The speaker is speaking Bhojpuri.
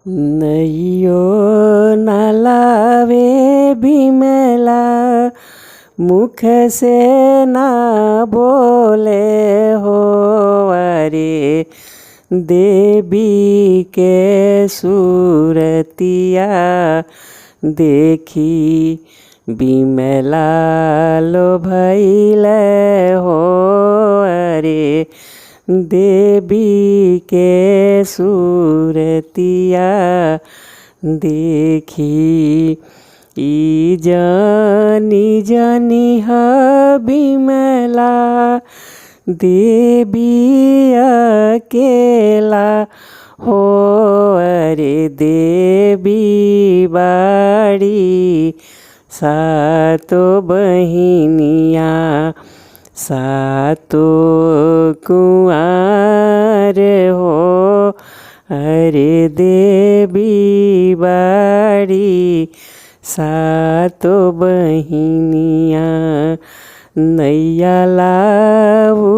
नैयो न लावे बिमला, मुख से ना बोले हो। अरे देवी के सूरतिया देखी बिमला लो भैले हो। अरे देवी के सूरतिया देखी ई जानी जानी ह बिमला देवी अकेला हो। अरे देवी बाड़ी सातो बहिनिया सातो कुआर हो। अरे देवी बाड़ी सातो बहिनिया नैया लाऊ